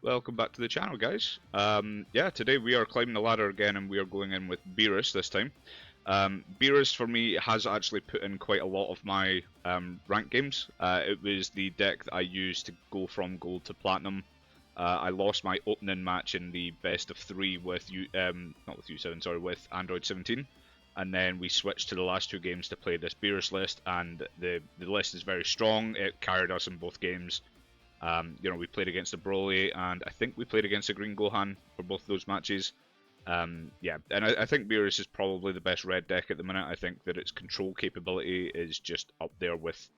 Welcome back to the channel, guys. Yeah, today we are climbing the ladder again, and we are going in with Beerus this time. Beerus, for me, has actually put in quite a lot of my rank games. It was the deck that I used to go from gold to platinum. I lost my opening match in the best of 3 with not with U7, sorry, with Android 17. And then we switched to the last 2 games to play this Beerus list, and the list is very strong. It carried us in both games. We played against the Broly, and I think we played against the Green Gohan for both of those matches. Yeah, and I think Beerus is probably the best red deck at the minute. I think that its control capability is just up there with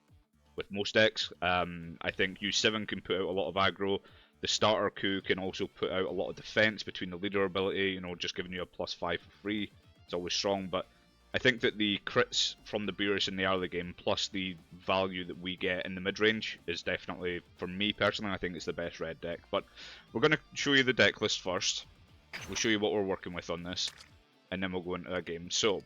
most decks. I think U7 can put out a lot of aggro. The starter coup can also put out a lot of defense between the leader ability, just giving you a +5 for free. It's always strong, but I think that the crits from the Beerus in the early game, plus the value that we get in the mid-range, is definitely, for me personally, I think it's the best red deck. But we're going to show you the deck list first. We'll show you what we're working with on this, and then we'll go into a game. So,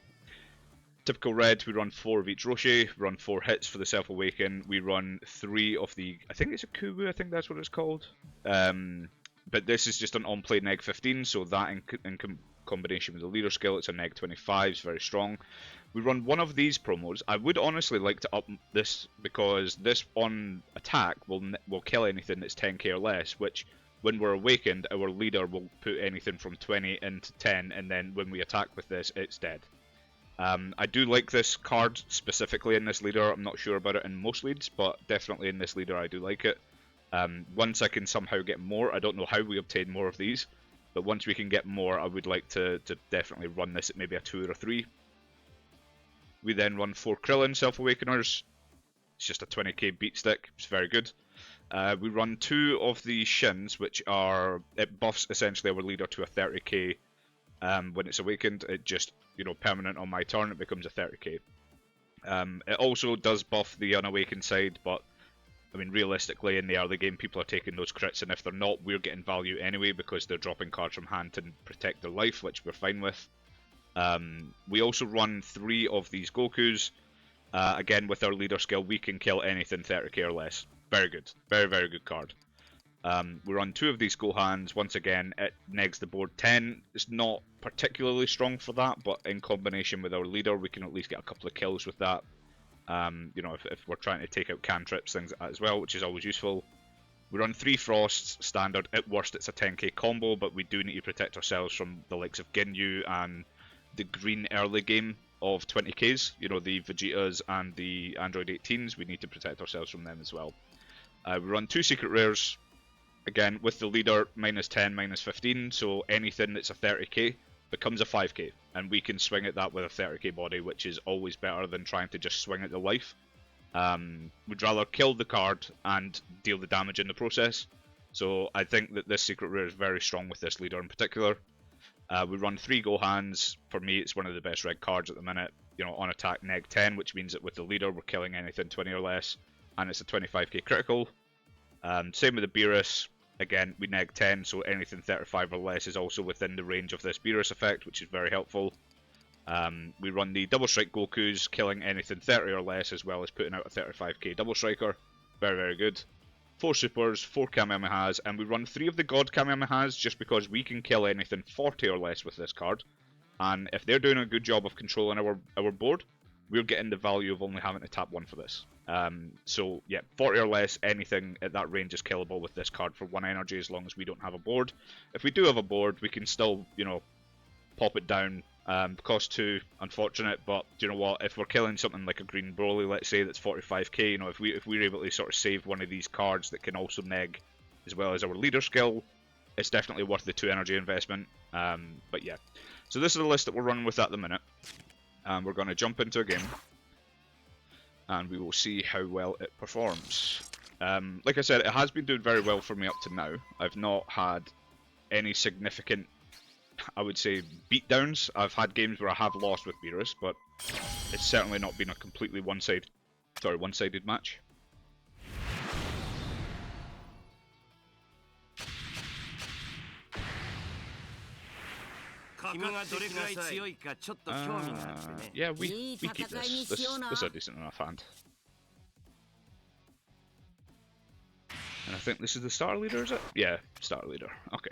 typical red, we run 4 of each Roshi, we run 4 hits for the Self-Awaken, we run 3 of the, I think it's a Kubu, I think that's what it's called. But this is just an on-play neg 15, so that in combination with the leader skill, it's a neg 25, it's very strong. We run one of these promos. I would honestly like to up this, because this on attack will kill anything that's 10k or less, which when we're awakened, our leader will put anything from 20 into 10, and then when we attack with this, it's dead. I do like this card specifically in this leader. I'm not sure about it in most leads, but definitely in this leader I do like it. Once I can somehow get more, I don't know how we obtain more of these, but once we can get more, I would like to definitely run this at maybe a 2 or a 3. We then run 4 Krillin Self-Awakeners. It's just a 20k beat stick, it's very good. We run 2 of the Shins, which are, it buffs essentially our leader to a 30k. When it's awakened, it just, permanent on my turn, it becomes a 30k. It also does buff the unawakened side, but I mean, realistically, in the early game, people are taking those crits, and if they're not, we're getting value anyway because they're dropping cards from hand to protect their life, which we're fine with. We also run 3 of these Gokus. Again, with our leader skill, we can kill anything 30k or less. Very good. Very, very good card. We run 2 of these Gohans. Once again, it negs the board 10. It's not particularly strong for that, but in combination with our leader, we can at least get a couple of kills with that. If we're trying to take out cantrips, things like that as well, which is always useful. We run 3 Frosts, standard. At worst, it's a 10k combo, but we do need to protect ourselves from the likes of Ginyu and the green early game of 20ks. The Vegetas and the Android 18s, we need to protect ourselves from them as well. We run 2 Secret Rares. Again, with the leader, -10, -15, so anything that's a 30k becomes a 5k, and we can swing at that with a 30k body, which is always better than trying to just swing at the life. We'd rather kill the card and deal the damage in the process, so I think that this Secret Rare is very strong with this leader in particular. We run 3 Gohans. For me, it's one of the best red cards at the minute. On attack neg 10, which means that with the leader, we're killing anything 20 or less, and it's a 25k critical. Same with the Beerus. Again, we neg 10, so anything 35 or less is also within the range of this Beerus effect, which is very helpful. We run the Double Strike Gokus, killing anything 30 or less, as well as putting out a 35k Double Striker. Very, very good. 4 Supers, 4 Kamehamehas, and we run 3 of the God Kamehamehas just because we can kill anything 40 or less with this card. And if they're doing a good job of controlling our board, we're getting the value of only having to tap 1 for this. So yeah, 40 or less, anything at that range is killable with this card for 1 energy as long as we don't have a board. If we do have a board, we can still, pop it down. Cost 2, unfortunate, but do you know what? If we're killing something like a green Broly, let's say, that's 45k, if we're able to sort of save one of these cards that can also neg as well as our leader skill, it's definitely worth the 2 energy investment. But yeah, so this is the list that we're running with at the minute. We're going to jump into a game, and we will see how well it performs. Like I said, it has been doing very well for me up to now. I've not had any significant, I would say, beatdowns. I've had games where I have lost with Beerus, but it's certainly not been a completely one-sided match. Yeah, we keep this. This is a decent enough hand. And I think this is the starter leader, is it? Yeah, starter leader. Okay.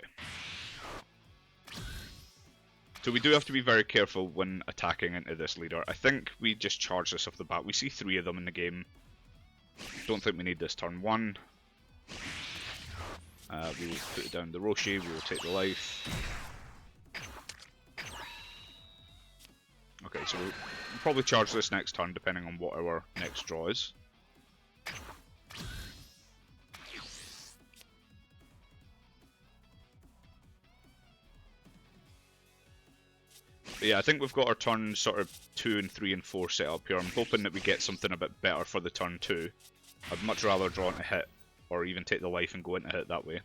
So we do have to be very careful when attacking into this leader. I think we just charge this off the bat. We see 3 of them in the game. Don't think we need this turn 1. We will put it down the Roshi, we will take the life. Okay, so we'll probably charge this next turn depending on what our next draw is. But yeah, I think we've got our turns sort of 2 and 3 and 4 set up here. I'm hoping that we get something a bit better for the turn 2. I'd much rather draw into hit, or even take the life and go into hit that way.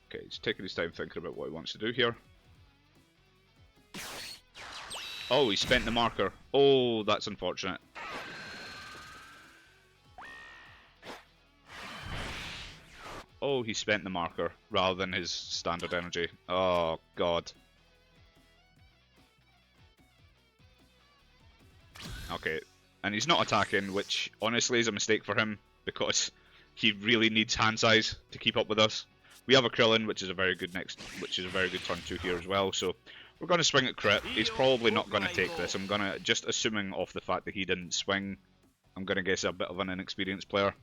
Okay, he's taking his time thinking about what he wants to do here. Oh, he spent the marker. Oh, that's unfortunate. Oh, he spent the marker rather than his standard energy. Oh, God. Okay, and he's not attacking, which honestly is a mistake for him, because he really needs hand size to keep up with us. We have a Krillin, which is a very good turn 2 here as well, so we're going to swing at crit. He's probably not going to take this. I'm going to, just assuming off the fact that he didn't swing, I'm going to guess a bit of an inexperienced player.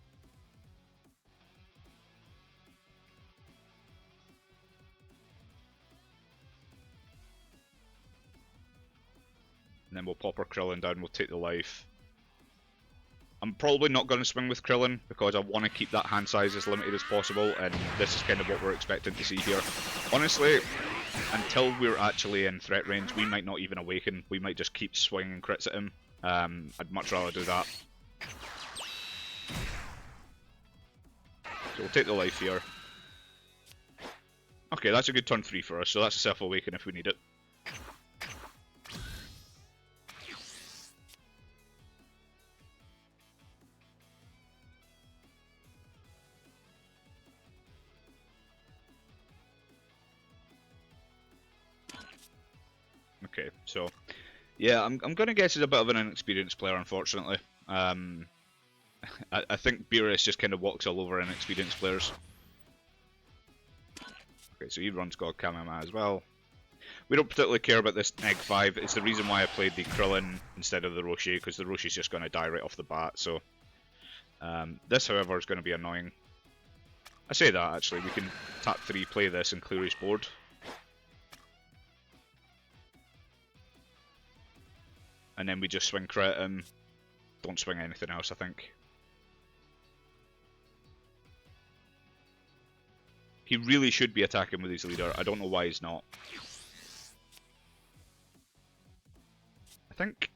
And then we'll pop our Krillin down, we'll take the life. I'm probably not going to swing with Krillin because I want to keep that hand size as limited as possible, and this is kind of what we're expecting to see here. Honestly, until we're actually in threat range, we might not even awaken. We might just keep swinging crits at him. I'd much rather do that. So we'll take the life here. Okay, that's a good turn 3 for us, so that's a self-awaken if we need it. Okay, so yeah, I'm gonna guess he's a bit of an inexperienced player, unfortunately. I think Beerus just kind of walks all over inexperienced players. Okay, so he runs God Kamehameha as well. We don't particularly care about this Egg 5. It's the reason why I played the Krillin instead of the Roshi, because the Roshi's just going to die right off the bat. So this, however, is going to be annoying. I say that, actually. We can tap 3, play this, and clear his board. And then we just swing crit and don't swing anything else, I think. He really should be attacking with his leader. I don't know why he's not. I think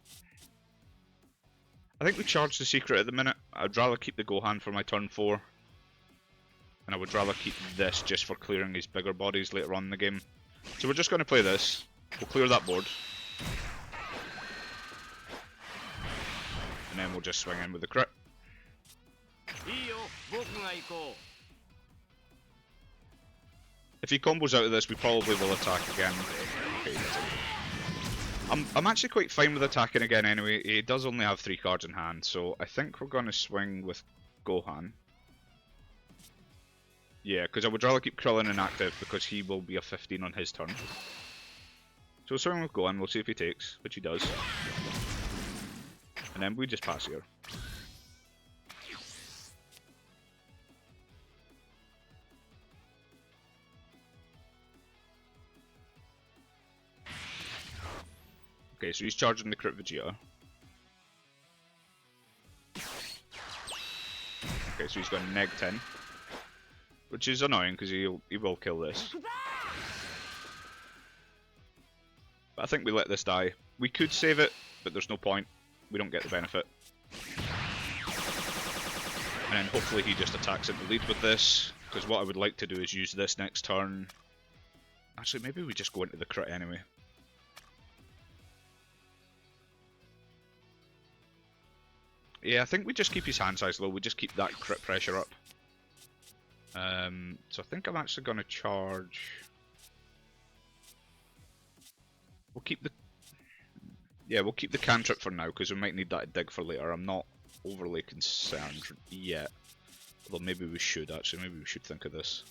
we charge the secret at the minute. I'd rather keep the Gohan for my turn 4. And I would rather keep this just for clearing his bigger bodies later on in the game. So we're just going to play this. We'll clear that board. And then we'll just swing in with the crit. If he combos out of this, we probably will attack again. Okay, I'm actually quite fine with attacking again anyway. He does only have 3 cards in hand, so I think we're going to swing with Gohan. Yeah, because I would rather keep Krillin inactive because he will be a 15 on his turn. So we'll swing with Gohan, we'll see if he takes, which he does. And then we just pass here. Okay, so he's charging the crit Vegeta. Okay, so he's got neg 10. Which is annoying because he will kill this. But I think we let this die. We could save it, but there's no point. We don't get the benefit. And then hopefully he just attacks into lead with this. Because what I would like to do is use this next turn. Actually, maybe we just go into the crit anyway. Yeah, I think we just keep his hand size low. We just keep that crit pressure up. So I think I'm actually going to charge. We'll keep the. Yeah, we'll keep the cantrip for now because we might need that dig for later. I'm not overly concerned yet. Although maybe we should actually. Maybe we should think of this.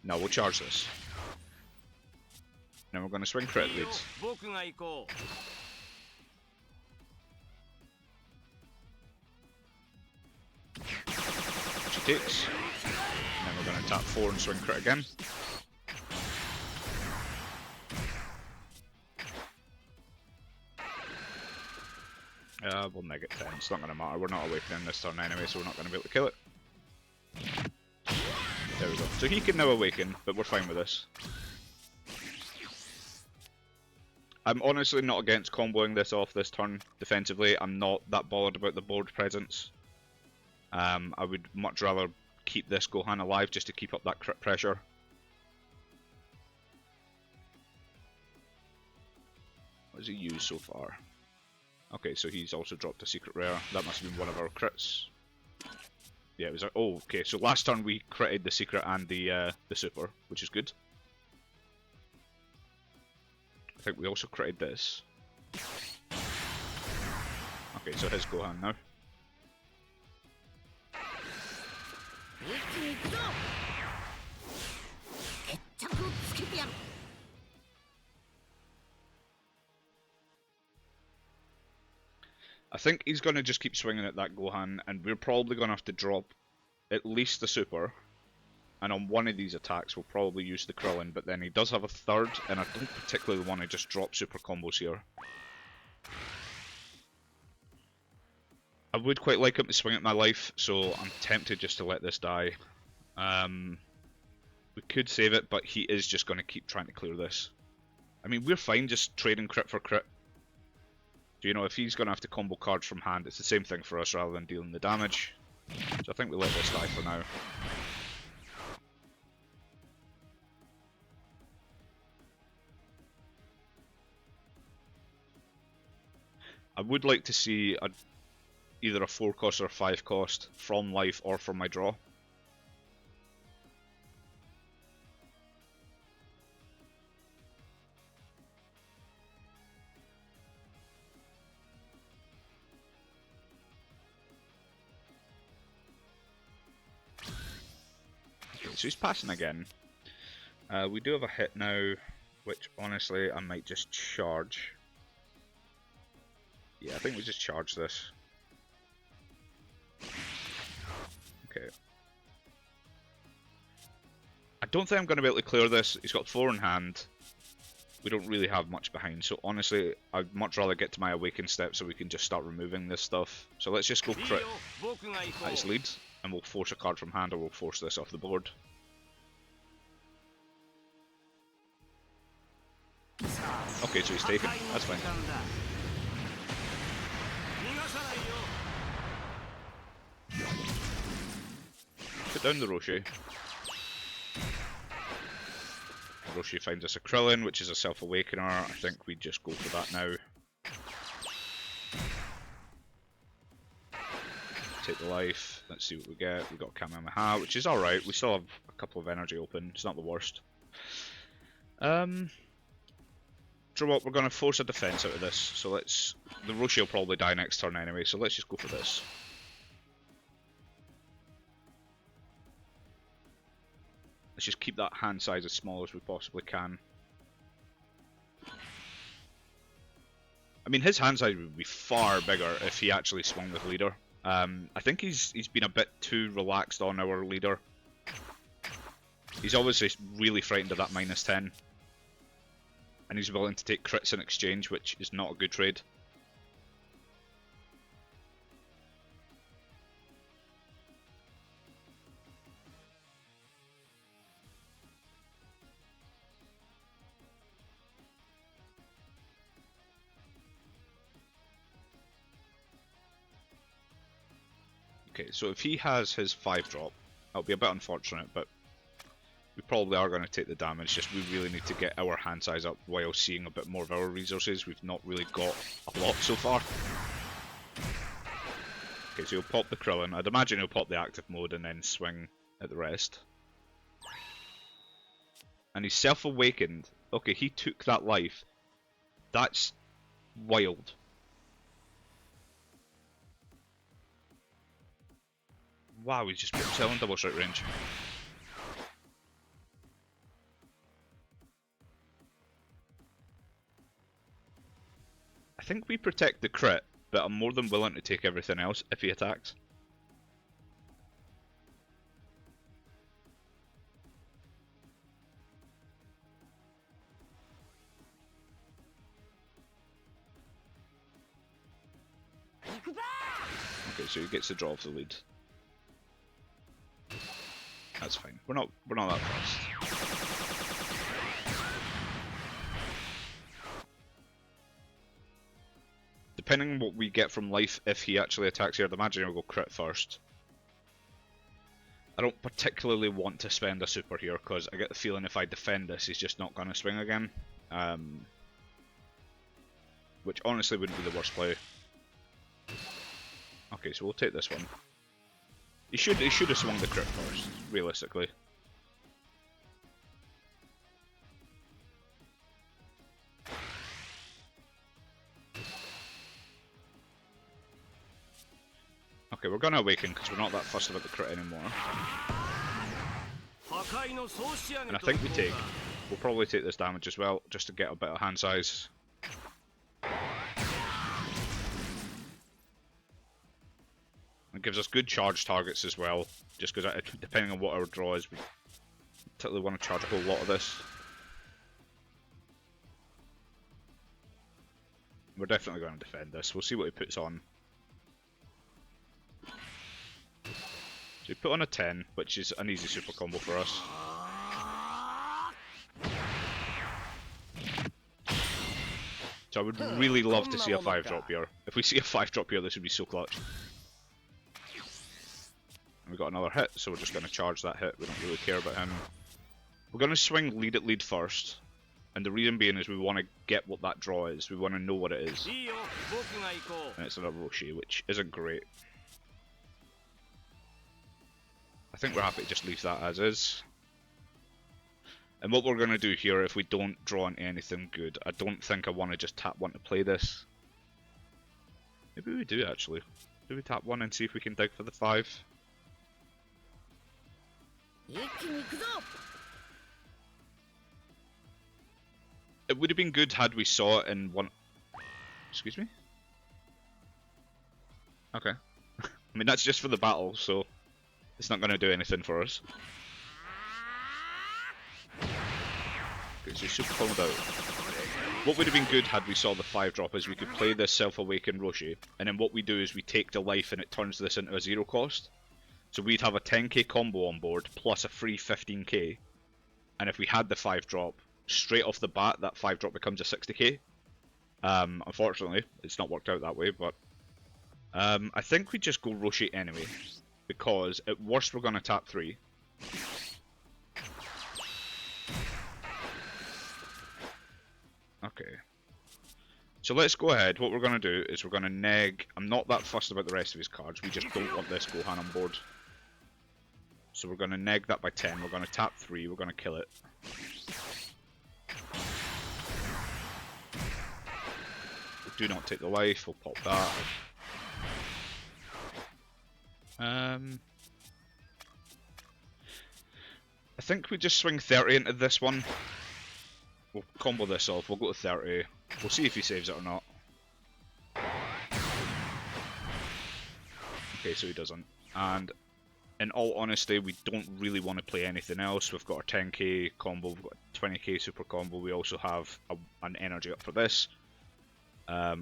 No, we'll charge this. Then we're going to swing crit leads. She takes. And then we're going to tap 4 and swing crit again. We'll neg it 10. It's not going to matter. We're not awakening this turn anyway, so we're not going to be able to kill it. There we go. So he can now awaken, but we're fine with this. I'm honestly not against comboing this off this turn defensively. I'm not that bothered about the board presence. I would much rather keep this Gohan alive just to keep up that crit pressure. What has he used so far? Okay, so he's also dropped a secret rare. That must have been one of our crits. Yeah, it was. Oh, okay. So last turn we critted the secret and the super, which is good. I think we also critted this. Okay, so his Gohan now. I think he's going to just keep swinging at that Gohan, and we're probably going to have to drop at least the super. And on one of these attacks, we'll probably use the Krillin, but then he does have a third, and I don't particularly want to just drop super combos here. I would quite like him to swing at my life, so I'm tempted just to let this die. We could save it, but he is just going to keep trying to clear this. I mean, we're fine just trading crit for crit. You know, if he's going to have to combo cards from hand, it's the same thing for us rather than dealing the damage. So I think we let this die for now. I would like to see either a 4 cost or a 5 cost from life or from my draw. So he's passing again. We do have a hit now, which honestly I might just charge. Yeah, I think we just charge this. Okay. I don't think I'm going to be able to clear this. He's got 4 in hand. We don't really have much behind, so honestly I'd much rather get to my awaken step so we can just start removing this stuff. So let's just go crit at his lead, and we'll force a card from hand or we'll force this off the board. Okay, so he's taken. That's fine. Put down the Roshi. Roshi finds us a Krillin, which is a self-awakener. I think we just go for that now. Take the life. Let's see what we get. We got Kamehameha, which is alright. We still have a couple of energy open. It's not the worst. So what, we're going to force a defense out of this. So let's... The Roshi will probably die next turn anyway, so let's just go for this. Let's just keep that hand size as small as we possibly can. I mean, his hand size would be far bigger if he actually swung with leader. I think he's been a bit too relaxed on our leader. He's obviously really frightened of that -10. And he's willing to take crits in exchange, which is not a good trade. Okay, so if he has his 5-drop, that'll be a bit unfortunate, but we probably are going to take the damage. Just we really need to get our hand size up while seeing a bit more of our resources. We've not really got a lot so far. Okay, so he'll pop the Krillin. I'd imagine he'll pop the active mode and then swing at the rest. And he's self-awakened. Okay, he took that life. That's wild. Wow, he's just put himself in double strike range. I think we protect the crit, but I'm more than willing to take everything else if he attacks. Okay, so he gets the draw off the lead. That's fine. We're not that fast. Depending on what we get from life, if he actually attacks here, I'd imagine he'll go crit first. I don't particularly want to spend a super here because I get the feeling if I defend this, he's just not going to swing again. Which honestly wouldn't be the worst play. Okay, so we'll take this one. He should have swung the crit first, realistically. Okay, we're gonna awaken because we're not that fussed about the crit anymore. And I think we'll probably take this damage as well, just to get a bit of hand size. It gives us good charge targets as well, just because depending on what our draw is, we particularly want to charge a whole lot of this. We're definitely going to defend this. We'll see what he puts on. So he put on a 10, which is an easy super combo for us. So I would really love to see a 5-drop here. If we see a 5-drop here, this would be so clutch. And we got another hit, so we're just going to charge that hit. We don't really care about him. We're going to swing lead at lead first. And the reason being is we want to get what that draw is. We want to know what it is. And it's another Roshi, which isn't great. I think we're happy to just leave that as is. And what we're going to do here, if we don't draw into anything good, I don't think I want to just tap one to play this. Maybe we do actually. Do we tap one and see if we can dig for the 5? It would have been good had we saw it in one... Excuse me? Okay. I mean, that's just for the battle, so it's not going to do anything for us. Okay, so super combed out. What would have been good had we saw the 5-drop is we could play this self-awakened Roshi, and then what we do is we take the life and it turns this into a 0 cost. So we'd have a 10k combo on board, plus a free 15k, and if we had the 5-drop, straight off the bat, that 5-drop becomes a 60k. Unfortunately, it's not worked out that way, but I think we just go Roshi anyway, because at worst we're going to tap 3. Okay. So let's go ahead. What we're going to do is we're going to neg... I'm not that fussed about the rest of his cards, we just don't want this Gohan on board. So we're going to neg that by 10, we're going to tap 3, we're going to kill it. Do not take the life, we'll pop that. I think we just swing 30 into this one. We'll combo this off, we'll go to 30. We'll see if he saves it or not. Okay, so he doesn't. And in all honesty, we don't really want to play anything else. We've got our 10k combo, we've got a 20k super combo, we also have an energy up for this.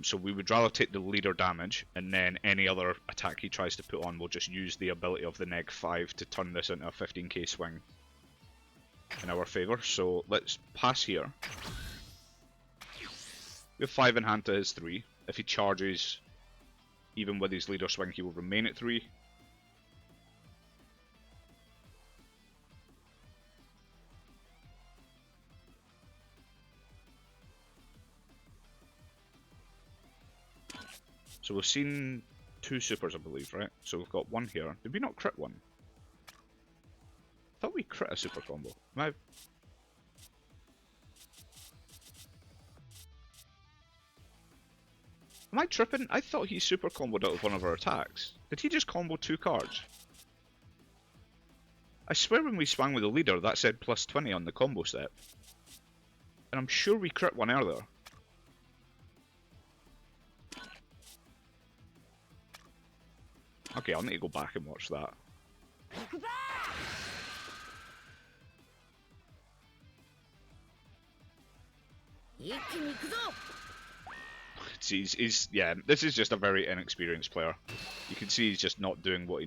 So we would rather take the leader damage, and then any other attack he tries to put on, we'll just use the ability of the neg 5 to turn this into a 15k swing in our favour. So let's pass here. We have 5 in hand to his 3. If he charges, even with his leader swing, he will remain at 3. So we've seen 2 supers, I believe, right? So we've got one here. Did we not crit one? I thought we crit a super combo. Am I tripping? I thought he super comboed out of one of our attacks. Did he just combo 2 cards? I swear when we swung with the leader, that said plus 20 on the combo step. And I'm sure we crit one earlier. Okay, I'll need to go back and watch that. Yeah, this is just a very inexperienced player. You can see he's just not doing what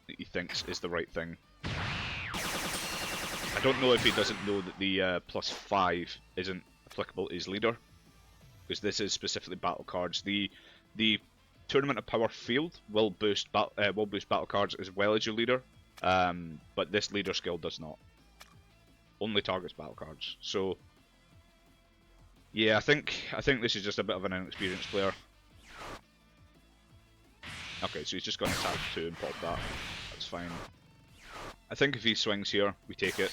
he thinks is the right thing. I don't know if he doesn't know that the plus 5 isn't applicable to his leader, because this is specifically battle cards. The Tournament of Power field will boost battle cards as well as your leader, but this leader skill does not. Only targets battle cards. So yeah, I think this is just a bit of an inexperienced player. Okay, so he's just going to attack 2 and pop that. That's fine. I think if he swings here, we take it.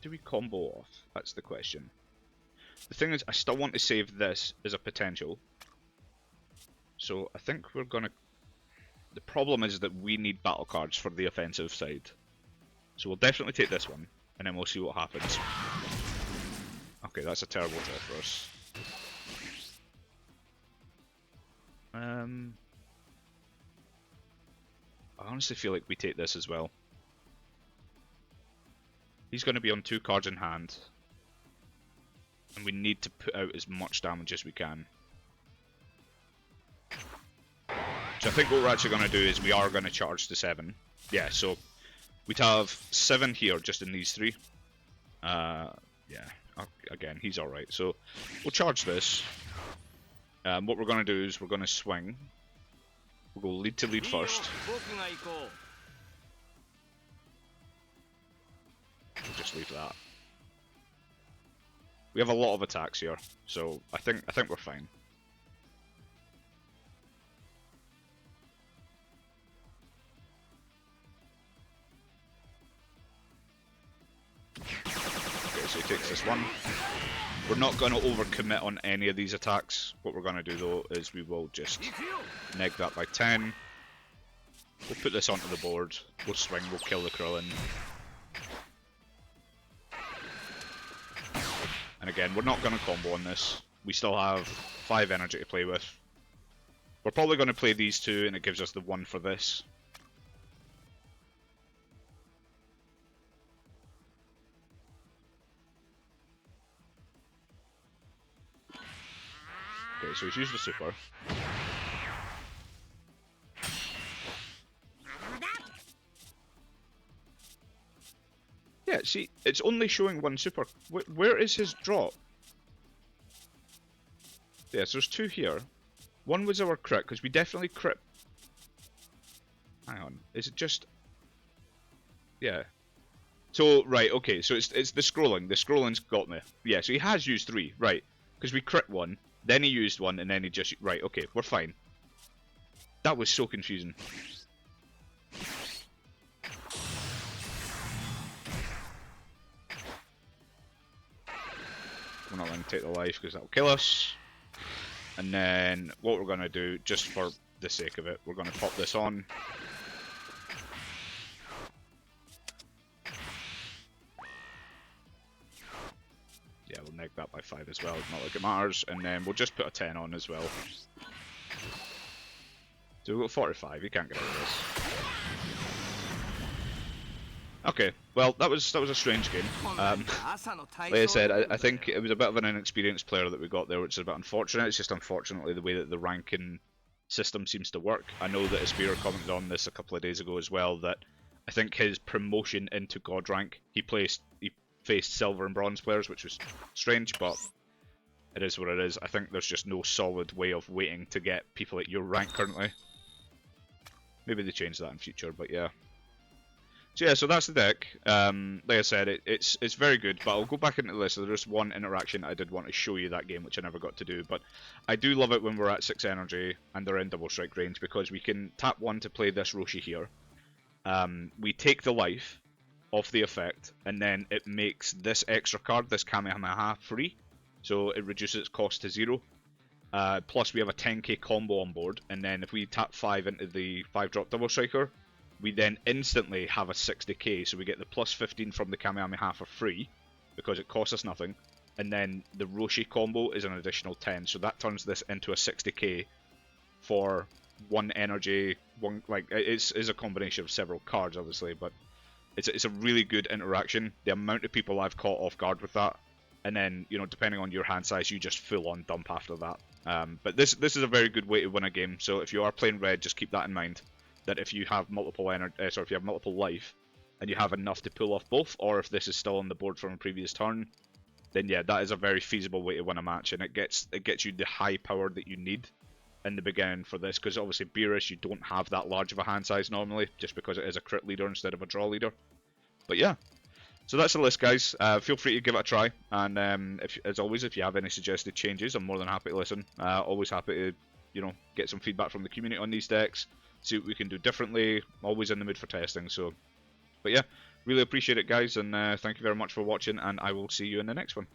Do we combo off? That's the question. The thing is, I still want to save this as a potential. So I think we're gonna... The problem is that we need battle cards for the offensive side. So we'll definitely take this one, and then we'll see what happens. Okay, that's a terrible draw for us. I honestly feel like we take this as well. He's going to be on 2 cards in hand, and we need to put out as much damage as we can. So I think what we're actually going to do is we are going to charge to 7. Yeah, so we'd have 7 here just in these 3. Yeah, again, he's alright. So we'll charge this. What we're going to do is we're going to swing. We'll go lead to lead first. We'll just leave that. We have a lot of attacks here, so I think we're fine. Okay, so he takes this one. We're not going to overcommit on any of these attacks. What we're going to do though is we will just neg that by 10. We'll put this onto the board. We'll swing. We'll kill the Krillin. And again, we're not going to combo on this. We still have 5 energy to play with. We're probably going to play these 2 and it gives us the 1 for this. Okay, so he's used the super. Yeah, see, it's only showing 1 super. Where is his drop? Yeah, so there's 2 here. 1 was our crit, because we definitely crit. Hang on, is it just... Yeah. So, right, okay, so it's the scrolling. The scrolling's got me. Yeah, so he has used 3, right. Because we crit 1, then he used 1, and then he just... Right, okay, we're fine. That was so confusing. We're not going to take the life because that'll kill us. And then what we're going to do, just for the sake of it, we're going to pop this on. Yeah, we'll neg that by 5 as well, not like it matters. And then we'll just put a 10 on as well. So we've got 45, you can't get out of this. Okay, well, that was a strange game. Like I said, I think it was a bit of an inexperienced player that we got there, which is a bit unfortunate. It's just unfortunately the way that the ranking system seems to work. I know that Aspira commented on this a couple of days ago as well, that I think his promotion into God rank, he faced silver and bronze players, which was strange, but it is what it is. I think there's just no solid way of waiting to get people at your rank currently. Maybe they change that in future, but yeah. So yeah, so that's the deck. Like I said, it's very good, but I'll go back into the list. There's just one interaction I did want to show you that game, which I never got to do. But I do love it when we're at 6 energy and they're in double strike range, because we can tap 1 to play this Roshi here. We take the life off the effect, and then it makes this extra card, this Kamehameha, free. So it reduces its cost to 0. Plus we have a 10k combo on board, and then if we tap 5 into the 5-drop double striker, we then instantly have a 60k, so we get the plus 15 from the Kamehameha for free, because it costs us nothing, and then the Roshi combo is an additional 10, so that turns this into a 60k for 1 energy, it's a combination of several cards obviously, but it's a really good interaction. The amount of people I've caught off guard with that, and then, you know, depending on your hand size, you just full on dump after that. But this is a very good way to win a game, so if you are playing red, just keep that in mind. That if you have multiple if you have multiple life, and you have enough to pull off both, or if this is still on the board from a previous turn, then yeah, that is a very feasible way to win a match, and it gets you the high power that you need in the beginning for this, because obviously Beerus, you don't have that large of a hand size normally, just because it is a crit leader instead of a draw leader. But yeah, so that's the list, guys. Feel free to give it a try, and as always, if you have any suggested changes, I'm more than happy to listen. Always happy to, you know, get some feedback from the community on these decks, see what we can do differently. Always in the mood for testing. So, but yeah, really appreciate it, guys, and thank you very much for watching, and I will see you in the next one.